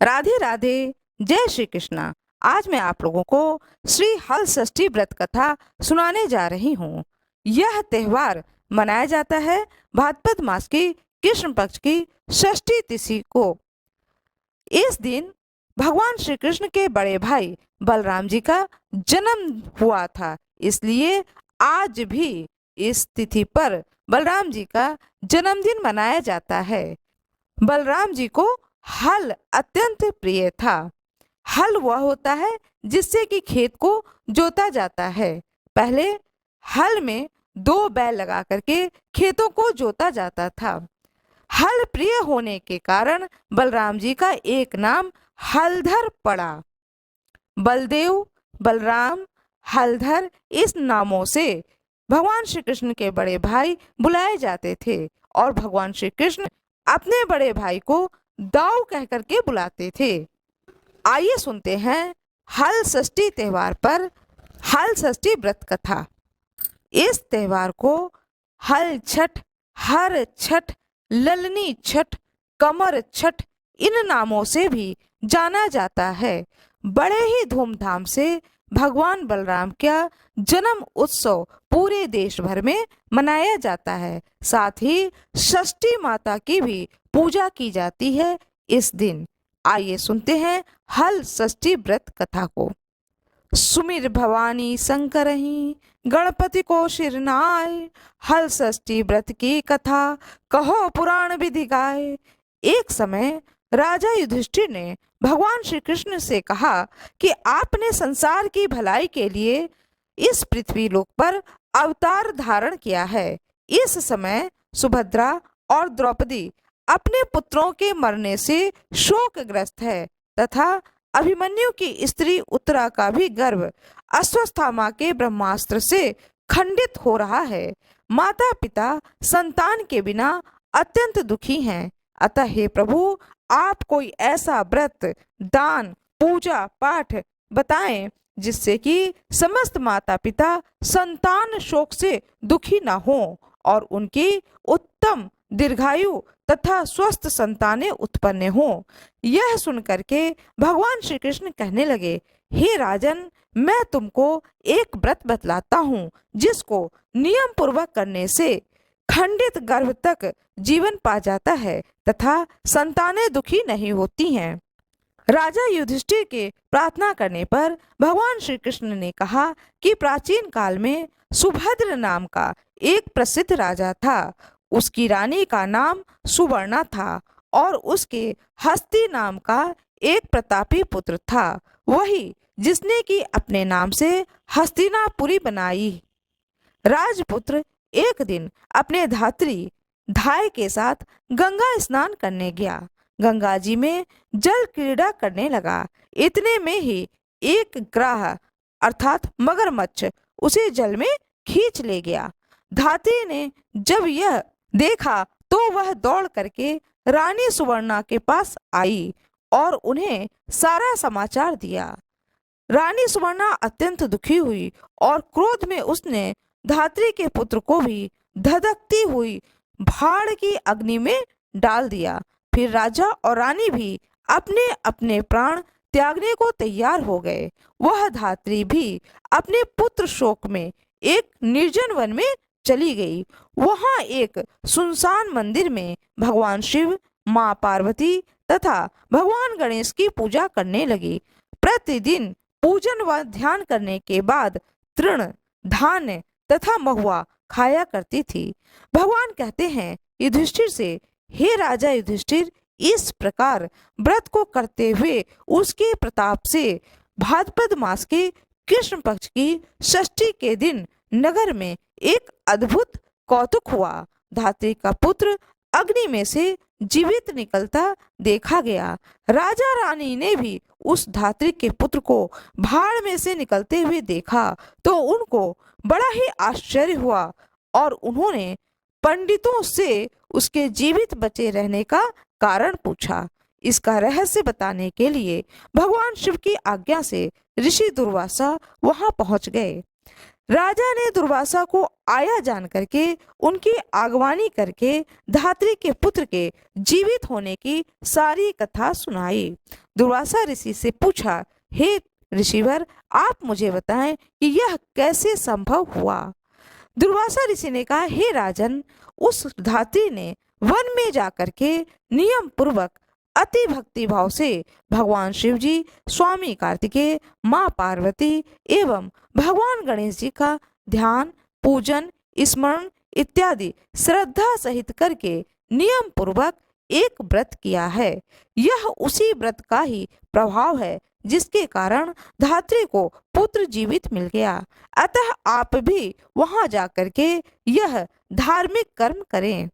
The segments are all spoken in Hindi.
राधे राधे। जय श्री कृष्णा। आज मैं आप लोगों को श्री हल षष्ठी व्रत कथा सुनाने जा रही हूँ। यह त्योहार मनाया जाता है भाद्रपद मास की कृष्ण पक्ष की षष्ठी तिथि को। इस दिन भगवान श्री कृष्ण के बड़े भाई बलराम जी का जन्म हुआ था, इसलिए आज भी इस तिथि पर बलराम जी का जन्मदिन मनाया जाता है। बलराम जी को हल अत्यंत प्रिय था। हल वह होता है जिससे कि खेत को जोता जाता है। पहले हल में दो बैल लगा करके खेतों को जोता जाता था। हल प्रिय होने के कारण बलराम जी का एक नाम हलधर पड़ा। बलदेव, बलराम, हलधर इस नामों से भगवान श्री कृष्ण के बड़े भाई बुलाए जाते थे और भगवान श्री कृष्ण अपने बड़े भाई को दाऊ कह करके बुलाते थे। आइए सुनते हैं हल षष्ठी त्योहार पर हल षष्ठी व्रत कथा। इस त्योहार को हल छठ, हर छठ, ललनी छठ, कमर छठ इन नामों से भी जाना जाता है। बड़े ही धूमधाम से भगवान बलराम का जन्म उत्सव पूरे देश भर में मनाया जाता है। साथ ही षष्ठी माता की भी पूजा की जाती है इस दिन। आइए सुनते हैं हल षष्ठी व्रत कथा को। सुमिर भवानी शंकरहि, गणपति को शिर नाय, हल षष्ठी व्रत की कथा कहो पुराण विधि गाय। एक समय राजा युधिष्ठिर ने भगवान श्री कृष्ण से कहा कि आपने संसार की भलाई के लिए इस पृथ्वी लोक पर अवतार धारण किया है। इस समय सुभद्रा और द्रौपदी अपने पुत्रों के मरने से शोकग्रस्त है तथा अभिमन्यु की स्त्री उत्तरा का भी गर्भ अश्वत्थामा के ब्रह्मास्त्र से खंडित हो रहा है। माता पिता संतान के बिना अत्यंत दुखी हैं। अतः हे प्रभु, आप कोई ऐसा व्रत, दान, पूजा पाठ बताएं जिससे कि समस्त माता पिता संतान शोक से दुखी न हो और उनकी उत्तम दीर्घायु तथा स्वस्थ संतानें उत्पन्न हो। यह सुनकर के भगवान श्री कृष्ण कहने लगे, हे राजन, मैं तुमको एक व्रत बतलाता हूँ जिसको नियम पूर्वक करने से खंडित गर्भ तक जीवन पा जाता है तथा संतानें दुखी नहीं होती हैं। राजा युधिष्ठिर के प्रार्थना करने पर भगवान श्री कृष्ण ने कहा कि प्राचीन काल में सुभद्र नाम का एक प्रसिद्ध राजा था। उसकी रानी का नाम सुवर्णा था और उसके हस्ती नाम का एक प्रतापी पुत्र था, वही जिसने कि अपने नाम से हस्तिनापुरी बनाई। राजपुत्र एक दिन अपने धात्री धाय के साथ गंगा स्नान करने गया। गंगा जी में जल क्रीड़ा करने लगा। इतने में ही एक ग्राह अर्थात मगरमच्छ उसे जल में खींच ले गया। धात्री ने जब यह देखा तो वह दौड़ करके रानी सुवर्णा के पास आई और उन्हें सारा समाचार दिया। रानी सुवर्णा अत्यंत दुखी हुई और क्रोध में उसने धात्री के पुत्र को भी धधकती हुई भाड़ की अग्नि में डाल दिया। फिर राजा और रानी भी अपने अपने प्राण त्यागने को तैयार हो गए। वह धात्री भी अपने पुत्र शोक में एक निर्जन वन में चली गई। वहां एक सुनसान मंदिर में भगवान शिव, माँ पार्वती तथा भगवान गणेश की पूजा करने लगी। प्रतिदिन पूजन व ध्यान करने के बाद तृण, धान्य तथा महुआ खाया करती थी। भगवान कहते हैं युधिष्ठिर से, हे राजा युधिष्ठिर, इस प्रकार व्रत को करते हुए उसके प्रताप से भाद्रपद मास के कृष्ण पक्ष की षष्ठी के दिन नगर में एक अद्भुत कौतुक हुआ। धात्री का पुत्र अग्नि में से जीवित निकलता देखा गया। राजा रानी ने भी उस धात्री के पुत्र को भाड़ में से निकलते हुए देखा तो उनको बड़ा ही आश्चर्य हुआ और उन्होंने पंडितों से उसके जीवित बचे रहने का कारण पूछा। इसका रहस्य बताने के लिए भगवान शिव की आज्ञा से ऋषि दुर्वासा वहां पहुंच गए। राजा ने दुर्वासा को आया जान करके उनकी आगवानी करके धात्री के पुत्र के जीवित होने की सारी कथा सुनाई। दुर्वासा ऋषि से पूछा, हे ऋषिवर, आप मुझे बताएं कि यह कैसे संभव हुआ। दुर्वासा ऋषि ने कहा, हे राजन, उस धात्री ने वन में जाकर के नियम पूर्वक अति भक्ति भाव से भगवान शिव जी, स्वामी कार्तिकेय, माँ पार्वती एवं भगवान गणेश जी का ध्यान, पूजन, स्मरण इत्यादि श्रद्धा सहित करके नियम पूर्वक एक व्रत किया है। यह उसी व्रत का ही प्रभाव है जिसके कारण धात्री को पुत्र जीवित मिल गया। अतः आप भी वहां जाकर के यह धार्मिक कर्म करें।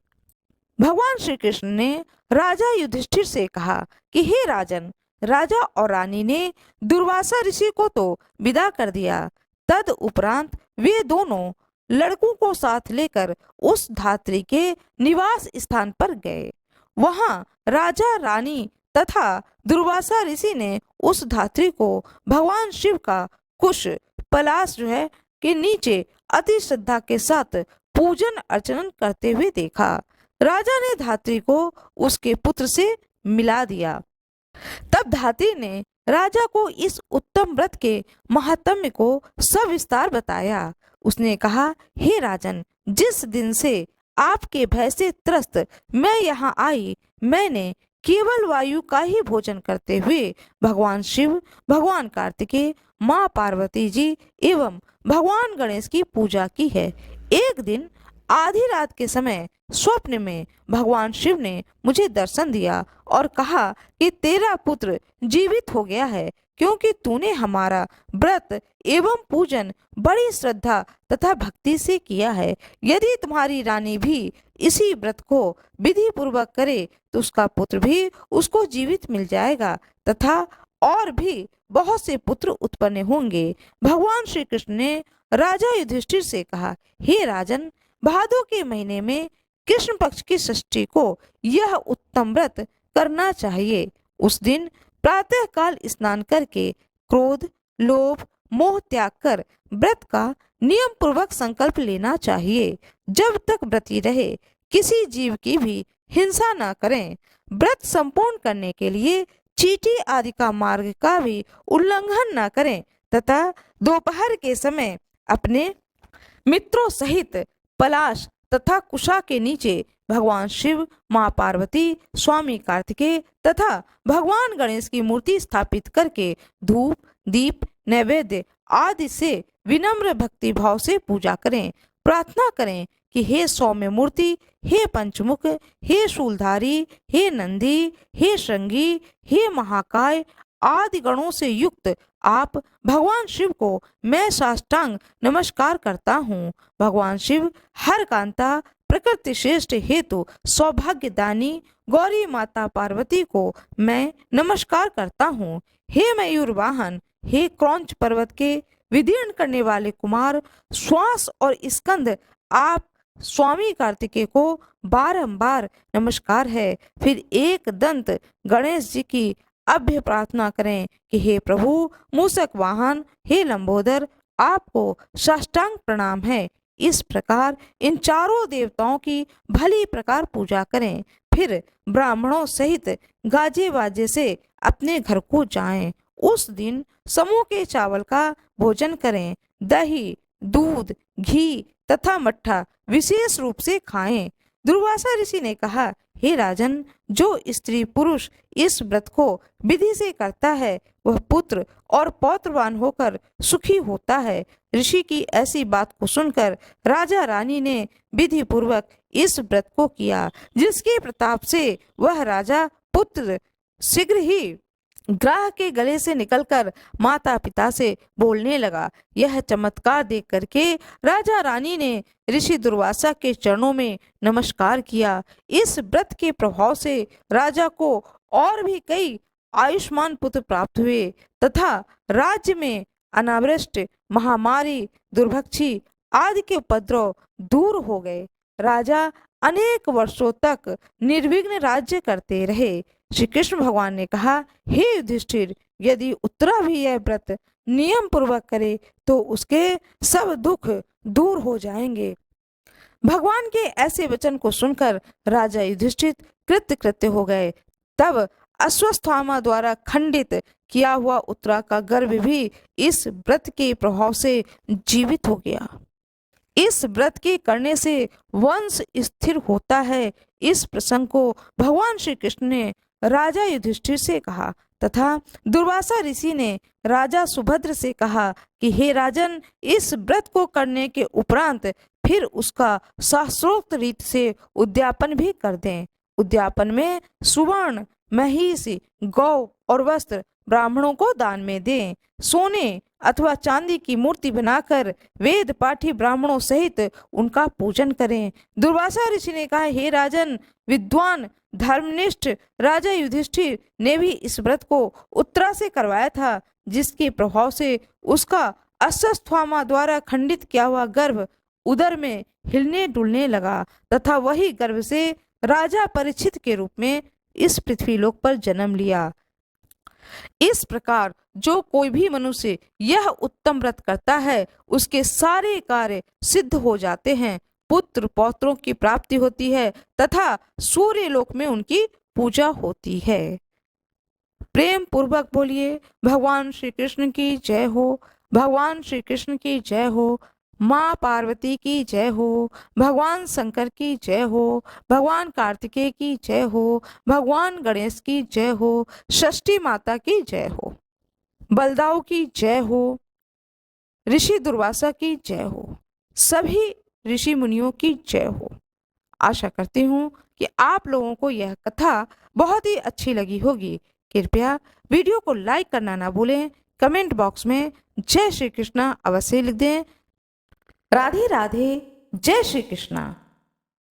भगवान श्री कृष्ण ने राजा युधिष्ठिर से कहा कि हे राजन, राजा और रानी ने दुर्वासा ऋषि को तो विदा कर दिया। तद उपरांत वे दोनों लड़कों को साथ लेकर उस धात्री के निवास स्थान पर गए। वहां राजा, रानी तथा दुर्वासा ऋषि ने उस धात्री को भगवान शिव का कुश पलाश जो है के नीचे अति श्रद्धा के साथ पूजन अर्चन करते हुए देखा। राजा ने धात्री को उसके पुत्र से मिला दिया। तब धात्री ने राजा को इस उत्तम व्रत के महात्म्य को सविस्तार बताया। उसने कहा, हे राजन, जिस दिन से आपके भय से त्रस्त मैं यहाँ आई, मैंने केवल वायु का ही भोजन करते हुए भगवान शिव, भगवान कार्तिकेय, माँ पार्वती जी एवं भगवान गणेश की पूजा की है। एक दिन आधी रात के समय स्वप्न में भगवान शिव ने मुझे दर्शन दिया और कहा कि तेरा पुत्र जीवित हो गया है, क्योंकि तूने हमारा व्रत एवं पूजन बड़ी श्रद्धा तथा भक्ति से किया है। यदि तुम्हारी रानी भी इसी व्रत को विधि पूर्वक करे तो उसका पुत्र भी उसको जीवित मिल जाएगा तथा और भी बहुत से पुत्र उत्पन्न होंगे। भगवान श्री कृष्ण ने राजा युधिष्ठिर से कहा, हे राजन, भादो के महीने में कृष्ण पक्ष की षष्ठी को यह उत्तम व्रत करना चाहिए। उस दिन प्रातः काल स्नान करके क्रोध, लोभ, मोह त्याग कर व्रत का नियम पूर्वक संकल्प लेना चाहिए। जब तक व्रती रहे किसी जीव की भी हिंसा न करें। व्रत संपूर्ण करने के लिए चींटी आदि का मार्ग का भी उल्लंघन न करें तथा दोपहर के समय अपने मित्रों सहित पलाश तथा कुशा के नीचे भगवान शिव, माँ पार्वती, स्वामी कार्तिकेय तथा भगवान गणेश की मूर्ति स्थापित करके धूप, दीप, नैवेद्य आदि से विनम्र भक्ति भाव से पूजा करें। प्रार्थना करें कि हे सौम्य मूर्ति, हे पंचमुख, हे शूलधारी, हे नंदी, हे श्रृंगी, हे महाकाय आदि गणों से युक्त आप भगवान शिव को मैं साष्टांग नमस्कार करता हूँ। भगवान शिव हर कांता प्रकृति श्रेष्ठ हेतु सौभाग्यदानी गौरी माता पार्वती को मैं नमस्कार करता हूँ। हे मयूर वाहन, हे क्रौंच पर्वत के विदीर्ण करने वाले कुमार, श्वास और स्कंद आप स्वामी कार्तिकेय को बारंबार नमस्कार है। फिर एक दंत गणेश जी की अभ्य प्रार्थना करें कि हे प्रभु मूषक वाहन, हे लंबोदर, आपको साष्टांग प्रणाम है। इस प्रकार इन चारों देवताओं की भली प्रकार पूजा करें। फिर ब्राह्मणों सहित गाजे बाजे से अपने घर को जाएं। उस दिन समूह के चावल का भोजन करें। दही, दूध, घी तथा मट्ठा विशेष रूप से खाएं। दुर्वासा ऋषि ने कहा, हे राजन, जो स्त्री पुरुष इस व्रत को विधि से करता है वह पुत्र और पौत्रवान होकर सुखी होता है। ऋषि की ऐसी बात को सुनकर राजा रानी ने विधि पूर्वक इस व्रत को किया, जिसके प्रताप से वह राजा पुत्र शीघ्र ही ग्राह के गले से निकलकर माता पिता से बोलने लगा। यह चमत्कार देख करके राजा रानी ने ऋषि दुर्वासा के चरणों में नमस्कार किया। इस व्रत के प्रभाव से राजा को और भी कई आयुष्मान पुत्र प्राप्त हुए तथा राज्य में अनावृष्टि, महामारी, दुर्भिक्ष आदि के उपद्रव दूर हो गए। राजा अनेक वर्षों तक निर्विघ्न राज्य करते रहे। श्री कृष्ण भगवान ने कहा, हे युधिष्ठिर, यदि उत्तरा भी यह व्रत नियम पूर्वक करे तो उसके सब दुख दूर हो जाएंगे। भगवान के ऐसे वचन को सुनकर राजा युधिष्ठिर कृतकृत्य हो गए। तब अश्वत्थामा द्वारा खंडित किया हुआ उत्तरा का गर्भ भी इस व्रत के प्रभाव से जीवित हो गया। इस व्रत के करने से वंश स्थिर होता है। इस प्रसंग को भगवान श्री कृष्ण ने राजा युधिष्ठिर से कहा तथा दुर्वासा ऋषि ने राजा सुभद्र से कहा कि हे राजन, इस व्रत को करने के उपरांत फिर उसका शास्त्रोक्त रीत से उद्यापन भी कर दें। उद्यापन में सुवर्ण, महिष, गौ और वस्त्र ब्राह्मणों को दान में दें। सोने अथवा चांदी की मूर्ति बनाकर वेद पाठी ब्राह्मणों सहित उनका पूजन करें। दुर्वासा ऋषि ने कहा, हे राजन, विद्वान धर्मनिष्ठ राजा युधिष्ठिर ने भी इस व्रत को उत्तरा से करवाया था, जिसके प्रभाव से उसका अश्वत्थामा द्वारा खंडित किया हुआ गर्भ उदर में हिलने डुलने लगा तथा वही गर्भ से राजा परीक्षित के रूप में इस पृथ्वीलोक पर जन्म लिया। इस प्रकार जो कोई भी मनुष्य यह उत्तम व्रत करता है, उसके सारे कार्य सिद्ध हो जाते हैं, पुत्र पौत्रों की प्राप्ति होती है तथा सूर्य लोक में उनकी पूजा होती है। प्रेम पूर्वक बोलिए, भगवान श्री कृष्ण की जय हो, भगवान श्री कृष्ण की जय हो, माँ पार्वती की जय हो, भगवान शंकर की जय हो, भगवान कार्तिकेय की जय हो, भगवान गणेश की जय हो, षष्ठी माता की जय हो, बलदाऊ की जय हो, ऋषि दुर्वासा की जय हो, सभी ऋषि मुनियों की जय हो। आशा करती हूँ कि आप लोगों को यह कथा बहुत ही अच्छी लगी होगी। कृपया वीडियो को लाइक करना ना भूलें। कमेंट बॉक्स में जय श्री कृष्णा अवश्य लिख दें। राधे राधे, जय श्री कृष्णा।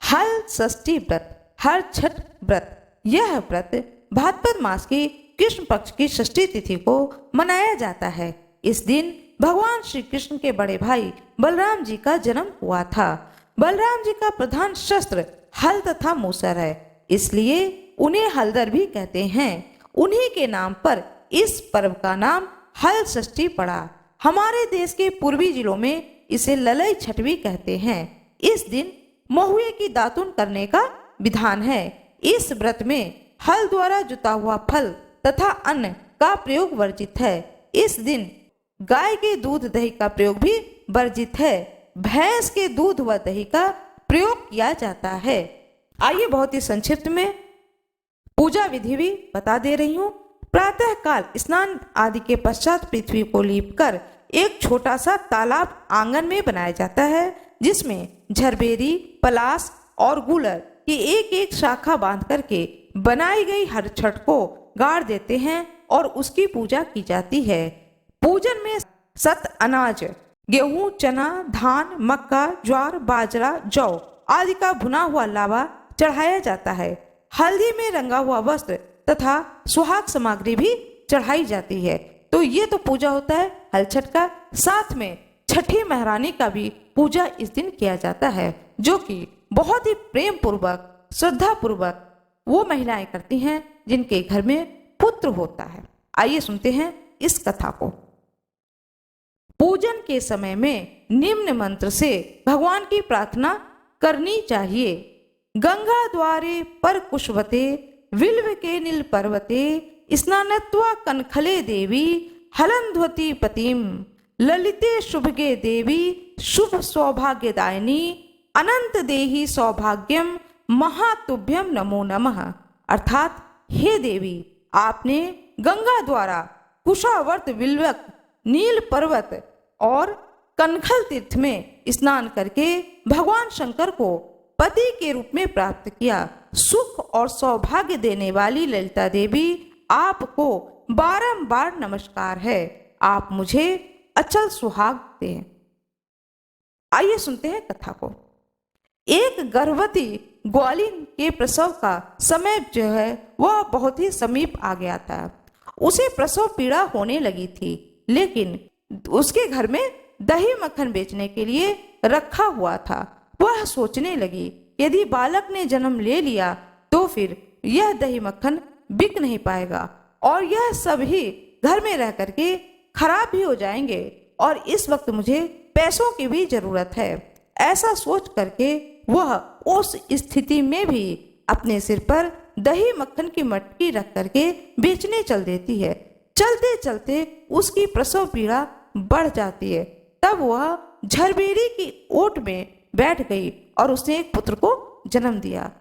हल षष्ठी व्रत, हर छठ व्रत, यह व्रत भाद्रपद मास की कृष्ण पक्ष की षष्ठी तिथि को मनाया जाता है। इस दिन भगवान श्री कृष्ण के बड़े भाई बलराम जी का जन्म हुआ था। बलराम जी का प्रधान शस्त्र हल तथा मूसर है, इसलिए उन्हें हलधर भी कहते हैं। उन्हीं के नाम पर इस पर्व का नाम हल षष्ठी पड़ा। हमारे देश के पूर्वी जिलों में इसे ललई छठ भी कहते हैं। इस दिन महुए की दातुन करने का विधान है। इस व्रत में हल द्वारा जुता हुआ फल तथा अन्न का प्रयोग वर्जित है। इस दिन गाय के दूध दही का प्रयोग भी वर्जित है। भैंस के दूध व दही का प्रयोग किया जाता है। आइए बहुत ही संक्षिप्त में पूजा विधि भी बता दे रही हूँ। प्रातः काल स्नान आदि के पश्चात पृथ्वी को लीपकर एक छोटा सा तालाब आंगन में बनाया जाता है, जिसमें झरबेरी, पलास और गूलर की एक एक शाखा बांध करके बनाई गई हर छठ को गाड़ देते हैं और उसकी पूजा की जाती है। पूजन में सत अनाज, गेहूं, चना, धान, मक्का, ज्वार, बाजरा, जौ आदि का भुना हुआ लावा चढ़ाया जाता है। हल्दी में रंगा हुआ वस्त्र तथा सुहाग सामग्री भी चढ़ाई जाती है। तो ये तो पूजा होता है हल छठ का। साथ में छठी महारानी का भी पूजा इस दिन किया जाता है, जो कि बहुत ही प्रेम पूर्वक, श्रद्धा पूर्वक वो महिलाएं करती हैं जिनके घर में पुत्र होता है। आइए सुनते हैं इस कथा को। पूजन के समय में निम्न मंत्र से भगवान की प्रार्थना करनी चाहिए। गंगा द्वारे पर कुशवते, विल्व के नील पर्वते, स्नानत्वा कनखले देवी, हलंध्वती पतिम, ललिते शुभगे देवी, शुभ सौभाग्यदायिनी, अनंत देही सौभाग्यम, महातुभ्यम नमो नमः। अर्थात हे देवी, आपने गंगा द्वारा, कुशावर्त विल्वक, नील पर्वत और कनखल तीर्थ में स्नान करके भगवान शंकर को पति के रूप में प्राप्त किया। सुख और सौभाग्य देने वाली ललिता देवी, आपको बारंबार नमस्कार है। आप मुझे अचल सुहाग दें। आइए सुनते हैं कथा को। एक गर्भवती ग्वालिन के प्रसव का समय जो है वह बहुत ही समीप आ गया था। उसे प्रसव पीड़ा होने लगी थी, लेकिन उसके घर में दही मक्खन बेचने के लिए रखा हुआ था। वह सोचने लगी, यदि बालक ने जन्म ले लिया तो फिर यह दही मक्खन बिक नहीं पाएगा और यह सब ही घर में रह करके खराब भी हो जाएंगे और इस वक्त मुझे पैसों की भी जरूरत है। ऐसा सोच करके वह उस स्थिति में भी अपने सिर पर दही मक्खन की मटकी रख करके बेचने चल देती है। चलते चलते उसकी प्रसव पीड़ा बढ़ जाती है। तब वह झरबेरी की ओट में बैठ गई और उसने एक पुत्र को जन्म दिया।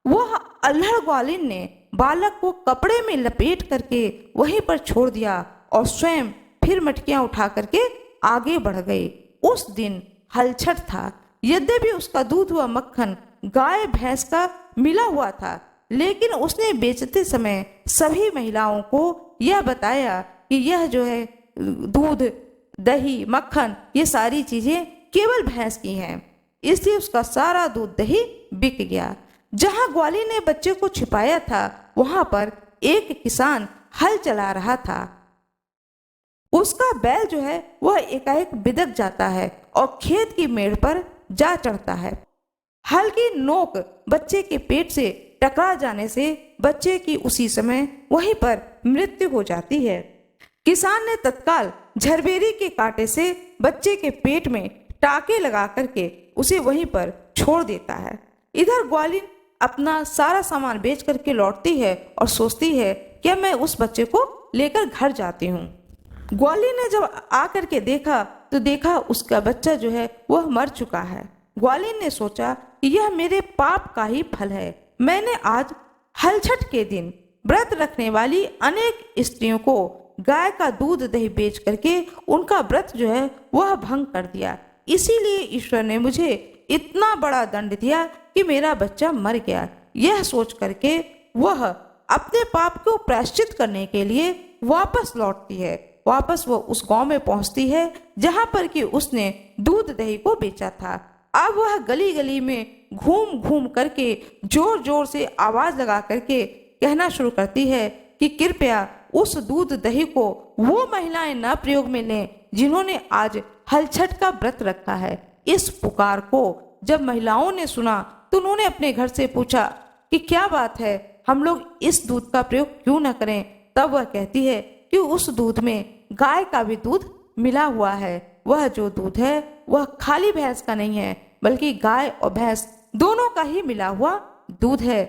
वह अल्हड़ ग्वालिन ने बालक को कपड़े में लपेट करके वहीं पर छोड़ दिया और स्वयं फिर मटकियां उठा करके आगे बढ़ गई। उस दिन हलछट था। यद्यपि उसका दूध व मक्खन गाय भैंस का मिला हुआ था, लेकिन उसने बेचते समय सभी महिलाओं को यह बताया कि यह जो है दूध, दही, मक्खन, ये सारी चीजें केवल भैंस की हैं। इसलिए उसका सारा दूध दही बिक गया। जहां ग्वाली ने बच्चे को छिपाया था, वहां पर एक किसान हल चला रहा था। उसका बैल जो है वह एकाएक बिदक जाता है और खेत की मेड़ पर जा चढ़ता है। हल की नोक बच्चे के पेट से टकरा जाने से बच्चे की उसी समय वहीं पर मृत्यु हो जाती है। किसान ने तत्काल झरबेरी के कांटे से बच्चे के पेट में टाके लगा करके उसे वहीं पर छोड़ देता है। इधर ग्वालिन अपना सारा सामान बेच करके लौटती है और सोचती है कि मैं उस बच्चे को लेकर घर जाती हूँ। ग्वालिन ने जब आकर के देखा तो देखा उसका बच्चा जो है वह मर चुका है। ग्वालिन ने सोचा कि यह मेरे पाप का ही फल है। मैंने आज हलछठ के दिन व्रत रखने वाली अनेक स्त्रियों को गाय का दूध दही बेच करके उनका व्रत जो है वह भंग कर दिया। इसीलिए ईश्वर ने मुझे इतना बड़ा दंड दिया कि मेरा बच्चा मर गया। यह सोच करके वह अपने पाप को प्रायश्चित करने के लिए वापस लौटती है। वापस वो उस गांव में पहुंचती है जहां पर कि उसने दूध दही को बेचा था। अब वह गली गली में घूम घूम करके जोर जोर से आवाज लगा करके कहना शुरू करती है कि कृपया उस दूध दही को वो महिलाएं न प्रयोग में लें जिन्होंने आज हलछठ का व्रत रखा है। इस पुकार को जब महिलाओं ने सुना तो उन्होंने अपने घर से पूछा कि क्या बात है, हम लोग इस दूध का प्रयोग क्यों न करें। तब वह कहती है कि उस दूध में गाय का भी दूध मिला हुआ है। वह जो दूध है वह खाली भैंस का नहीं है, बल्कि गाय और भैंस दोनों का ही मिला हुआ दूध है।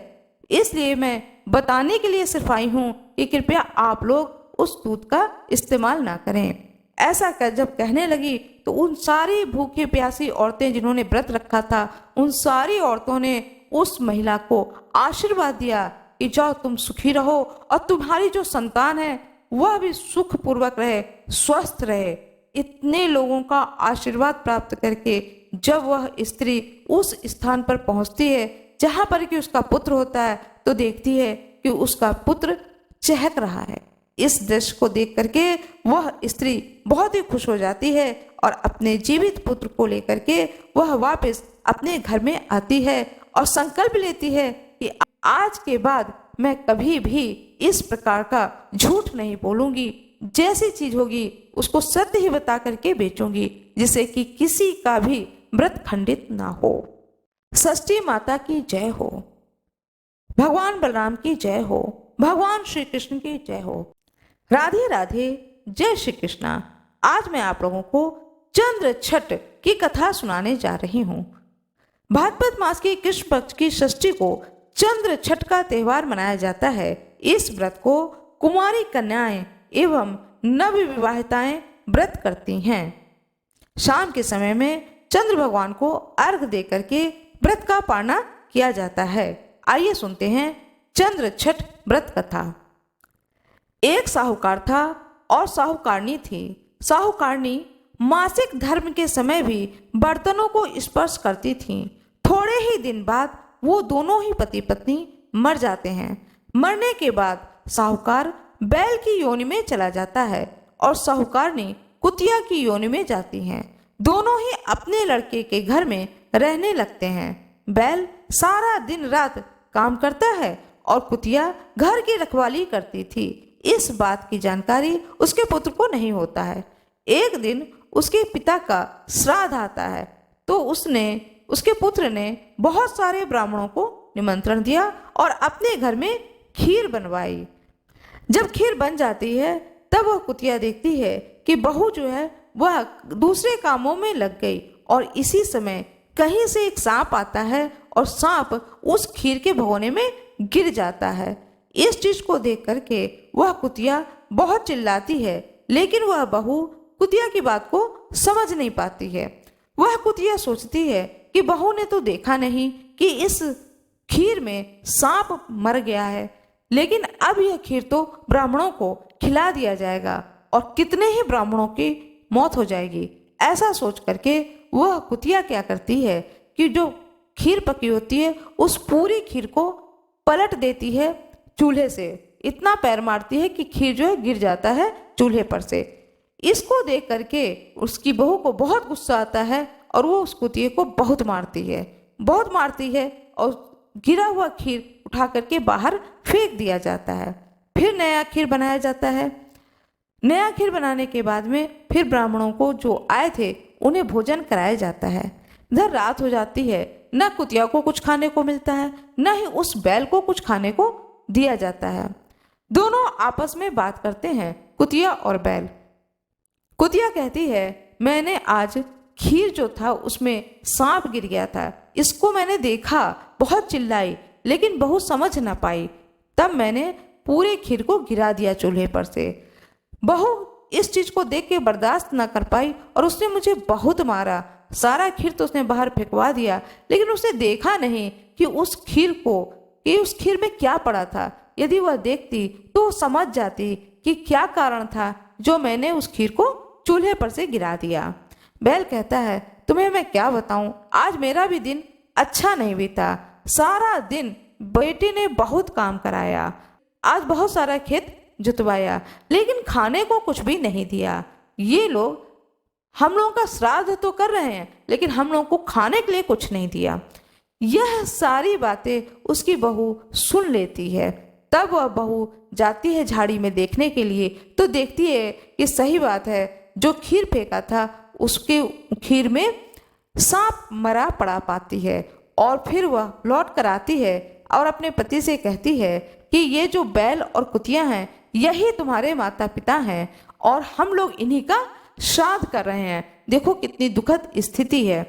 इसलिए मैं बताने के लिए सिर्फ आई हूँ कि कृपया आप लोग उस दूध का इस्तेमाल ना करें। ऐसा कर जब कहने लगी तो उन सारी भूखी प्यासी औरतें जिन्होंने व्रत रखा था, उन सारी औरतों ने उस महिला को आशीर्वाद दिया कि जाओ तुम सुखी रहो और तुम्हारी जो संतान है वह भी सुख पूर्वक रहे, स्वस्थ रहे। इतने लोगों का आशीर्वाद प्राप्त करके जब वह स्त्री उस स्थान पर पहुंचती है जहां पर कि उसका पुत्र होता है, तो देखती है कि उसका पुत्र चहक रहा है। इस दृश्य को देख करके वह स्त्री बहुत ही खुश हो जाती है और अपने जीवित पुत्र को लेकर के वह वापस अपने घर में आती है और संकल्प लेती है कि आज के बाद मैं कभी भी इस प्रकार का झूठ नहीं बोलूंगी। जैसी चीज होगी उसको सत्य ही बता करके बेचूंगी, जिससे कि किसी का भी व्रत खंडित ना हो। षष्ठी माता की जय हो, भगवान बलराम की जय हो, भगवान श्री कृष्ण की जय हो। राधे राधे, जय श्री कृष्णा। आज मैं आप लोगों को चंद्र छठ की कथा सुनाने जा रही हूँ। भाद्रपद मास की कृष्ण पक्ष की षष्ठी को चंद्र छठ का त्योहार मनाया जाता है। इस व्रत को कुमारी कन्याएं एवं नव विवाहिताएं व्रत करती हैं। शाम के समय में चंद्र भगवान को अर्घ दे करके व्रत का पालना किया जाता है। आइए सुनते हैं चंद्र छठ व्रत कथा। एक साहूकार था और साहूकारनी थी। साहूकारनी मासिक धर्म के समय भी बर्तनों को स्पर्श करती थीं। थोड़े ही दिन बाद वो दोनों ही पति पत्नी मर जाते हैं। मरने के बाद साहूकार बैल की योनि में चला जाता है और साहूकारनी कुतिया की योनि में जाती हैं। दोनों ही अपने लड़के के घर में रहने लगते हैं। बैल सारा दिन रात काम करता है और कुतिया घर की रखवाली करती थी। इस बात की जानकारी उसके पुत्र को नहीं होता है। एक दिन उसके पिता का श्राद्ध आता है तो उसके पुत्र ने बहुत सारे ब्राह्मणों को निमंत्रण दिया और अपने घर में खीर बनवाई। जब खीर बन जाती है तब वह कुतिया देखती है कि बहू जो है वह दूसरे कामों में लग गई और इसी समय कहीं से एक सांप आता है और सांप उस खीर के भगोने में गिर जाता है। इस चीज को देख करके वह कुतिया बहुत चिल्लाती है, लेकिन वह बहू कुतिया की बात को समझ नहीं पाती है। वह कुतिया सोचती है कि बहू ने तो देखा नहीं कि इस खीर में सांप मर गया है, लेकिन अब यह खीर तो ब्राह्मणों को खिला दिया जाएगा और कितने ही ब्राह्मणों की मौत हो जाएगी। ऐसा सोच करके वह कुतिया क्या करती है कि जो खीर पकी होती है उस पूरी खीर को पलट देती है चूल्हे से। इतना पैर मारती है कि खीर जो है गिर जाता है चूल्हे पर से। इसको देख करके उसकी बहू को बहुत गुस्सा आता है और वो उस कुतिये को बहुत मारती है और गिरा हुआ खीर उठा करके बाहर फेंक दिया जाता है। फिर नया खीर बनाया जाता है। नया खीर बनाने के बाद में फिर ब्राह्मणों को जो आए थे उन्हें भोजन कराया जाता है। इधर रात हो जाती है, न कुतिया को कुछ खाने को मिलता है, न ही उस बैल को कुछ खाने को दिया जाता है। दोनों आपस में बात करते हैं, कुतिया और बैल। कुतिया कहती है, मैंने आज खीर जो था उसमें सांप गिर गया था, इसको मैंने देखा, बहुत चिल्लाई, लेकिन बहू समझ ना पाई, तब मैंने पूरे खीर को गिरा दिया चूल्हे पर से। बहू इस चीज को देख के बर्दाश्त ना कर पाई और उसने मुझे बहुत मारा। सारा खीर तो उसने बाहर फेंकवा दिया, लेकिन उसने देखा नहीं कि उस खीर में क्या पड़ा था। यदि वह देखती तो समझ जाती कि क्या कारण था जो मैंने उस खीर को चूल्हे पर से गिरा दिया। बैल कहता है, तुम्हें मैं क्या बताऊं, आज मेरा भी दिन अच्छा नहीं बीता। सारा दिन बेटी ने बहुत काम कराया, आज बहुत सारा खेत जुतवाया, लेकिन खाने को कुछ भी नहीं दिया। ये लोग हम लोगों का श्राद्ध तो कर रहे हैं, लेकिन हम लोगों को खाने के लिए कुछ नहीं दिया। यह सारी बातें उसकी बहू सुन लेती है। तब वह बहू जाती है झाड़ी में देखने के लिए, तो देखती है कि सही बात है, जो खीर फेंका था उसके खीर में सांप मरा पड़ा पाती है। और फिर वह लौट कर आती है और अपने पति से कहती है कि ये जो बैल और कुतिया हैं यही तुम्हारे माता पिता हैं और हम लोग इन्हीं का श्राद्ध कर रहे हैं। देखो कितनी दुखद स्थिति है।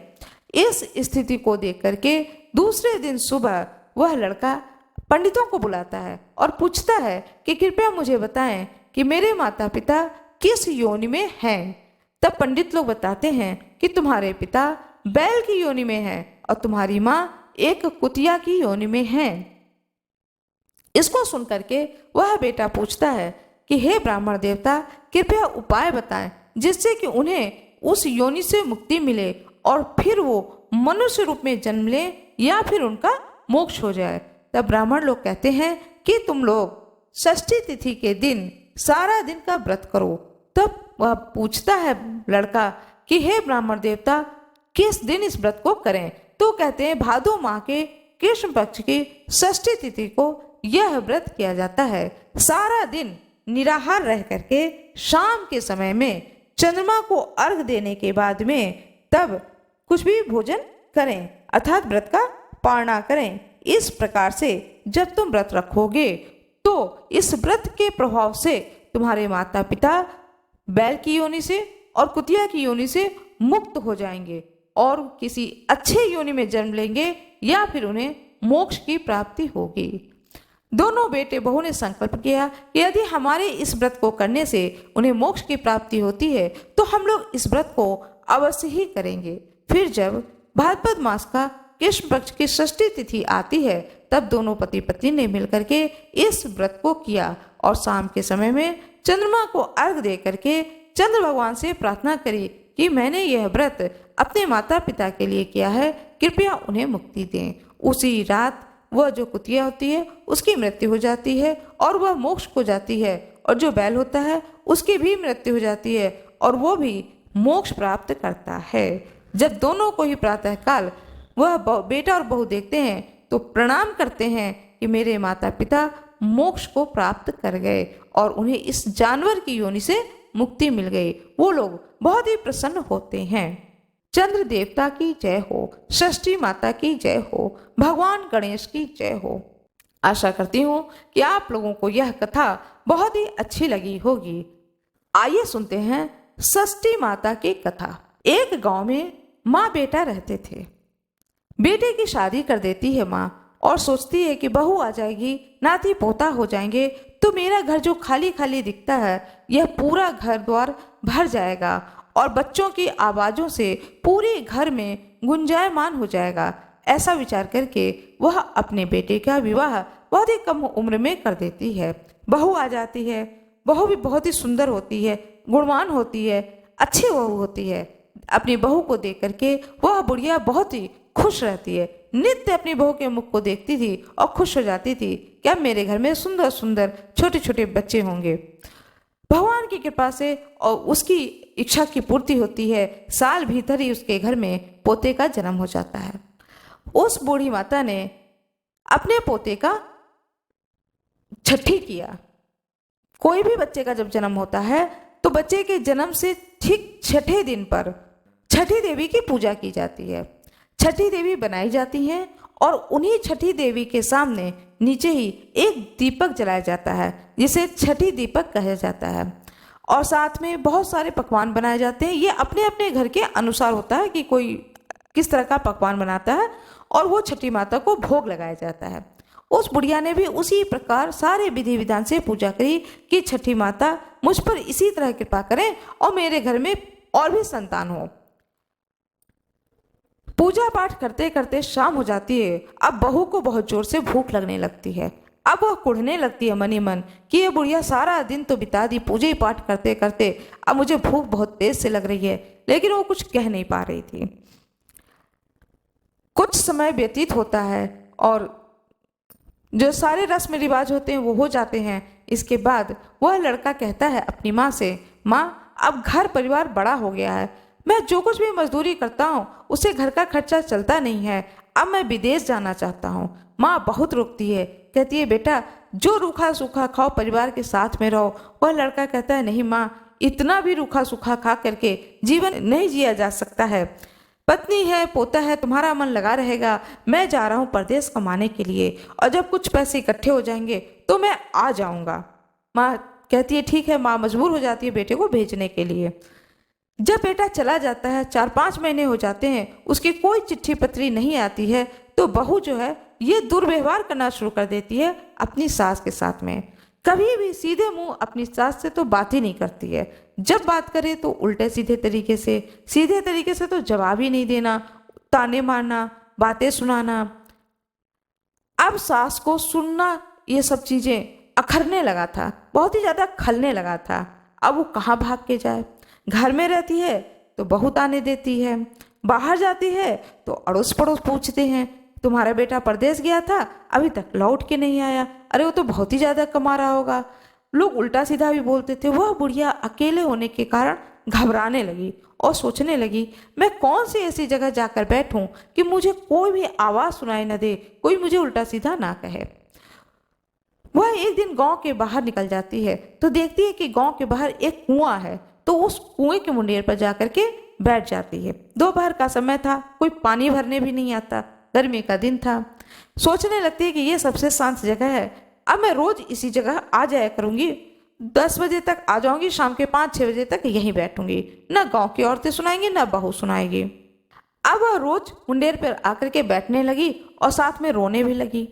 इस स्थिति को देख करके दूसरे दिन सुबह वह लड़का पंडितों को बुलाता है और पूछता है कि कृपया मुझे बताएं कि मेरे माता पिता किस योनि में हैं। तब पंडित लोग बताते हैं कि तुम्हारे पिता बैल की योनि में हैं और तुम्हारी माँ एक कुतिया की योनि में है। इसको सुन करके वह बेटा पूछता है कि हे ब्राह्मण देवता, कृपया उपाय बताएं जिससे कि उन्हें उस योनि से मुक्ति मिले और फिर वो मनुष्य रूप में जन्म ले या फिर उनका मोक्ष हो जाए। तब ब्राह्मण लोग कहते हैं कि तुम लोग षष्ठी तिथि के दिन सारा दिन का व्रत करो। तब वह पूछता है लड़का कि हे ब्राह्मण देवता, किस दिन इस व्रत को करें? तो कहते हैं भादो माह के कृष्ण पक्ष की षष्ठी तिथि को यह व्रत किया जाता है। सारा दिन निराहार रह करके शाम के समय में चंद्रमा को अर्घ देने के बाद में तब कुछ भी भोजन करें, अर्थात व्रत का पालना करें। इस प्रकार से जब तुम व्रत रखोगे तो इस व्रत के प्रभाव से तुम्हारे माता पिता बैल की योनि से और कुतिया की योनि से मुक्त हो जाएंगे और किसी अच्छे योनि में जन्म लेंगे या फिर उन्हें मोक्ष की प्राप्ति होगी। दोनों बेटे बहू ने संकल्प किया कि यदि हमारे इस व्रत को करने से उन्हें मोक्ष की प्राप्ति होती है तो हम लोग इस व्रत को अवश्य ही करेंगे। फिर जब भाद्रपद मास का कृष्ण पक्ष की षष्ठी तिथि आती है तब दोनों पति पत्नी ने मिलकर के इस व्रत को किया और शाम के समय में चंद्रमा को अर्घ दे करके चंद्र भगवान से प्रार्थना करी कि मैंने यह व्रत अपने माता पिता के लिए किया है, कृपया उन्हें मुक्ति दें। उसी रात वह जो कुतिया होती है उसकी मृत्यु हो जाती है और वह मोक्ष को जाती है और जो बैल होता है उसकी भी मृत्यु हो जाती है और वो भी मोक्ष प्राप्त करता है। जब दोनों को ही प्रातःकाल वह बेटा और बहू देखते हैं तो प्रणाम करते हैं कि मेरे माता पिता मोक्ष को प्राप्त कर गए और उन्हें इस जानवर की योनि से मुक्ति मिल गई। वो लोग बहुत ही प्रसन्न होते हैं। चंद्र देवता की जय हो, षष्ठी माता की जय हो, भगवान गणेश की जय हो। आशा करती हूँ कि आप लोगों को यह कथा बहुत ही अच्छी लगी होगी। आइए सुनते हैं षष्ठी माता की कथा। एक गांव में माँ बेटा रहते थे। बेटे की शादी कर देती है माँ और सोचती है कि बहू आ जाएगी, नाती पोता हो जाएंगे तो मेरा घर जो खाली खाली दिखता है यह पूरा घर द्वार भर जाएगा और बच्चों की आवाज़ों से पूरे घर में गुंजायमान हो जाएगा। ऐसा विचार करके वह अपने बेटे का विवाह बहुत ही कम उम्र में कर देती है। बहू आ जाती है। बहू भी बहुत ही सुंदर होती है, गुणवान होती है, अच्छी बहू होती है। अपनी बहू को देख करके वह बुढ़िया बहुत ही खुश रहती है। नित्य अपनी बहू के मुख को देखती थी और खुश हो जाती थी कि अब मेरे घर में सुंदर सुंदर छोटे छोटे बच्चे होंगे। भगवान की कृपा से और उसकी इच्छा की पूर्ति होती है। साल भीतर ही उसके घर में पोते का जन्म हो जाता है। उस बूढ़ी माता ने अपने पोते का छठी किया। कोई भी बच्चे का जब जन्म होता है तो बच्चे के जन्म से ठीक छठे दिन पर छठी देवी की पूजा की जाती है। छठी देवी बनाई जाती हैं और उन्हीं छठी देवी के सामने नीचे ही एक दीपक जलाया जाता है जिसे छठी दीपक कहा जाता है और साथ में बहुत सारे पकवान बनाए जाते हैं। ये अपने अपने घर के अनुसार होता है कि कोई किस तरह का पकवान बनाता है और वो छठी माता को भोग लगाया जाता है। उस बुढ़िया ने भी उसी प्रकार सारे विधि विधान से पूजा करी कि छठी माता मुझ पर इसी तरह कृपा करें और मेरे घर में और भी संतान हो। पूजा पाठ करते करते शाम हो जाती है। अब बहू को बहुत जोर से भूख लगने लगती है। अब वह कुढ़ने लगती है मन ही मन कि ये बुढ़िया सारा दिन तो बिता दी पूजा पाठ करते करते, अब मुझे भूख बहुत तेज से लग रही है। लेकिन वो कुछ कह नहीं पा रही थी। कुछ समय व्यतीत होता है और जो सारे रस्म रिवाज होते हैं वो हो जाते हैं। इसके बाद वह लड़का कहता है अपनी माँ से, माँ अब घर परिवार बड़ा हो गया है, मैं जो कुछ भी मजदूरी करता हूँ उससे घर का खर्चा चलता नहीं है, अब मैं विदेश जाना चाहता हूँ। माँ बहुत रोकती है, कहती है बेटा जो रूखा सूखा खाओ, परिवार के साथ में रहो। वह लड़का कहता है नहीं माँ, इतना भी रूखा सूखा खा करके जीवन नहीं जिया जा सकता है। पत्नी है, पोता है, तुम्हारा मन लगा रहेगा। मैं जा रहा हूँ परदेश कमाने के लिए और जब कुछ पैसे इकट्ठे हो जाएंगे तो मैं आ जाऊँगा। माँ कहती है ठीक है। माँ मजबूर हो जाती है बेटे को भेजने के लिए। जब बेटा चला जाता है, 4-5 महीने हो जाते हैं, उसकी कोई चिट्ठी पत्री नहीं आती है तो बहू जो है ये दुर्व्यवहार करना शुरू कर देती है अपनी सास के साथ में। कभी भी सीधे मुंह अपनी सास से तो बात ही नहीं करती है। जब बात करे तो उल्टे सीधे तरीके से तो जवाब ही नहीं देना, ताने मारना, बातें सुनाना। अब सास को सुनना ये सब चीजें अखरने लगा था, बहुत ही ज्यादा खलने लगा था। अब वो कहाँ भाग के जाए। घर में रहती है तो बहू ताने देती है, बाहर जाती है तो अड़ोस पड़ोस पूछते हैं तुम्हारा बेटा परदेश गया था, अभी तक लौट के नहीं आया, अरे वो तो बहुत ही ज्यादा कमा रहा होगा। लोग उल्टा सीधा भी बोलते थे। वह बुढ़िया अकेले होने के कारण घबराने लगी और सोचने लगी मैं कौन सी ऐसी जगह जाकर बैठूं कि मुझे कोई भी आवाज सुनाई न दे, कोई मुझे उल्टा सीधा ना कहे। वह एक दिन गांव के बाहर निकल जाती है तो देखती है कि गांव के बाहर एक कुआं है, तो उस कुएं के मुंडेर पर जाकर के बैठ जाती है। दोपहर का समय था, कोई पानी भरने भी नहीं आता, गर्मी का दिन था। सोचने लगती है कि ये सबसे शांत जगह है, अब मैं रोज इसी जगह आ जाया करूंगी। 10 बजे तक आ जाऊंगी, शाम के 5-6 बजे तक यहीं बैठूंगी, न गांव की औरतें सुनाएंगी न बहू सुनाएगी। अब वह रोज मुंडेर पर आकर के बैठने लगी और साथ में रोने भी लगी।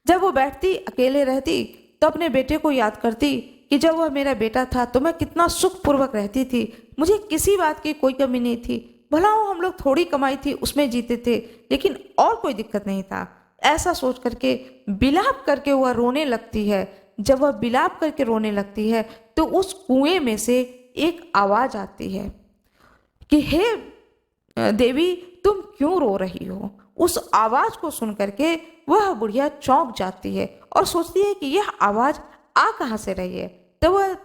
जब वो बैठती अकेले रहती तो अपने बेटे को याद करती कि जब वह मेरा बेटा था तो मैं कितना सुखपूर्वक रहती थी, मुझे किसी बात की कोई कमी नहीं थी। भला वो हम लोग थोड़ी कमाई थी उसमें जीते थे, लेकिन और कोई दिक्कत नहीं था। ऐसा सोच करके बिलाप करके वह रोने लगती है। जब वह बिलाप करके रोने लगती है तो उस कुएं में से एक आवाज आती है कि हे देवी तुम क्यों रो रही हो। उस आवाज को सुन करके वह बुढ़िया चौंक जाती है और सोचती है कि यह आवाज आ कहाँ से रही है। तब वह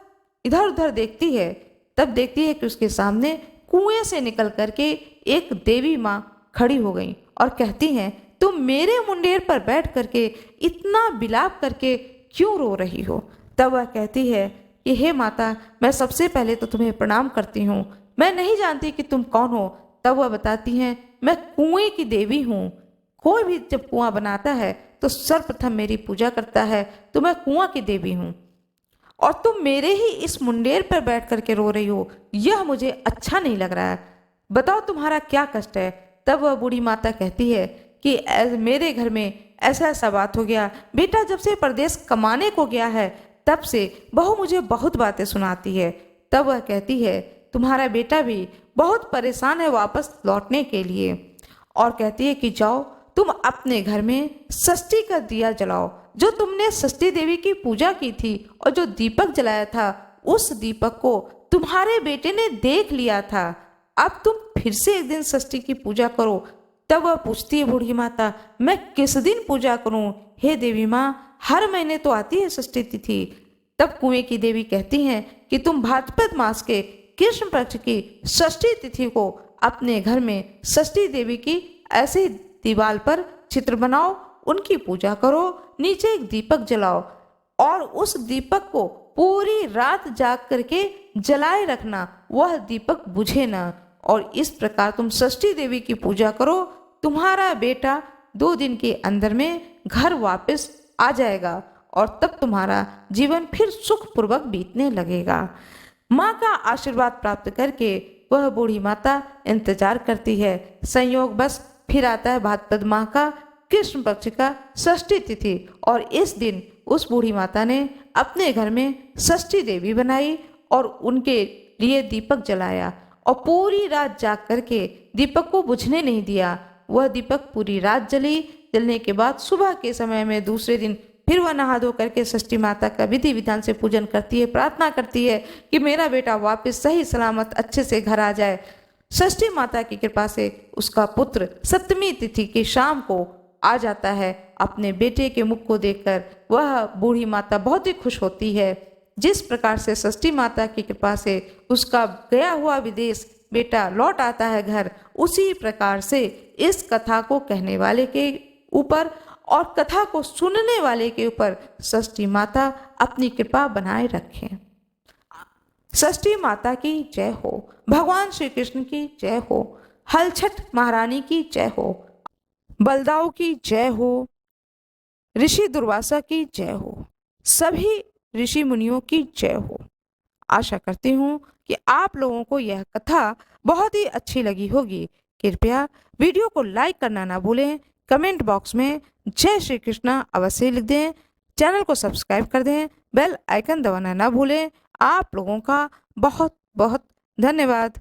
इधर उधर देखती है, तब देखती है कि उसके सामने कुएं से निकल करके एक देवी माँ खड़ी हो गई और कहती हैं तुम मेरे मुंडेर पर बैठ करके इतना बिलाप करके क्यों रो रही हो। तब वह कहती है कि हे माता, मैं सबसे पहले तो तुम्हें प्रणाम करती हूँ, मैं नहीं जानती कि तुम कौन हो। तब वह बताती हैं मैं कुएं की देवी हूँ। कोई भी जब कुआं बनाता है तो सर्वप्रथम मेरी पूजा करता है, तो मैं कुआं की देवी हूँ और तुम मेरे ही इस मुंडेर पर बैठ करके रो रही हो, यह मुझे अच्छा नहीं लग रहा है। बताओ तुम्हारा क्या कष्ट है। तब वह बूढ़ी माता कहती है कि मेरे घर में ऐसा ऐसा बात हो गया, बेटा जब से परदेश कमाने को गया है तब से बहू मुझे बहुत बातें सुनाती है। तब वह कहती है तुम्हारा बेटा भी बहुत परेशान है वापस लौटने के लिए, और कहती है कि जाओ तुम अपने घर में षष्ठी का दिया जलाओ। जो तुमने षष्ठी देवी की पूजा की थी और जो दीपक जलाया था उस दीपक को तुम्हारे बेटे ने देख लिया था। अब तुम फिर से एक दिन षष्ठी की पूजा करो। तब वह पूछती है बूढ़ी माता, मैं किस दिन पूजा करूं? हे देवी माँ, हर महीने तो आती है षष्ठी तिथि। तब कुएं की देवी कहती हैं कि तुम भाद्रपद मास के कृष्ण पक्ष की षष्ठी तिथि को अपने घर में षष्ठी देवी की ऐसे दीवार पर चित्र बनाओ, उनकी पूजा करो, नीचे एक दीपक जलाओ और उस दीपक को पूरी रात जाग करके जलाए रखना, वह दीपक बुझे ना। और इस प्रकार तुम षष्ठी देवी की पूजा करो, तुम्हारा बेटा 2 दिन के अंदर में घर वापस आ जाएगा और तब तुम्हारा जीवन फिर सुखपूर्वक बीतने लगेगा। माँ का आशीर्वाद प्राप्त करके वह बूढ़ी माता इंतजार करती है। संयोग बस फिर आता है भाद्रपद माह का कृष्ण पक्ष का षष्ठी तिथि और इस दिन उस बूढ़ी माता ने अपने घर में षष्ठी देवी बनाई और उनके लिए दीपक जलाया और पूरी रात जाग करके दीपक को बुझने नहीं दिया। वह दीपक पूरी रात जलने के बाद सुबह के समय में दूसरे दिन फिर वह नहा धो करके षष्ठी माता का विधि विधान से पूजन करती है, प्रार्थना करती है कि मेरा बेटा वापस सही सलामत अच्छे से घर आ जाए। षष्ठी माता की कृपा से उसका पुत्र सप्तमी तिथि की शाम को आ जाता है। अपने बेटे के मुख को देखकर वह बूढ़ी माता बहुत ही खुश होती है। जिस प्रकार से षष्ठी माता की कृपा से उसका गया हुआ विदेश बेटा लौट आता है घर, उसी प्रकार से इस कथा को कहने वाले के ऊपर और कथा को सुनने वाले के ऊपर षष्ठी माता अपनी कृपा बनाए रखें। षष्ठी माता की जय हो, भगवान श्री कृष्ण की जय हो, हलछठ महारानी की जय हो, बलदाऊ की जय हो, ऋषि दुर्वासा की जय हो, सभी ऋषि मुनियों की जय हो। आशा करती हूँ कि आप लोगों को यह कथा बहुत ही अच्छी लगी होगी। कृपया वीडियो को लाइक करना ना भूलें, कमेंट बॉक्स में जय श्री कृष्णा अवश्य लिख दें, चैनल को सब्सक्राइब कर दें, बेल आइकन दबाना ना भूलें। आप लोगों का बहुत बहुत धन्यवाद।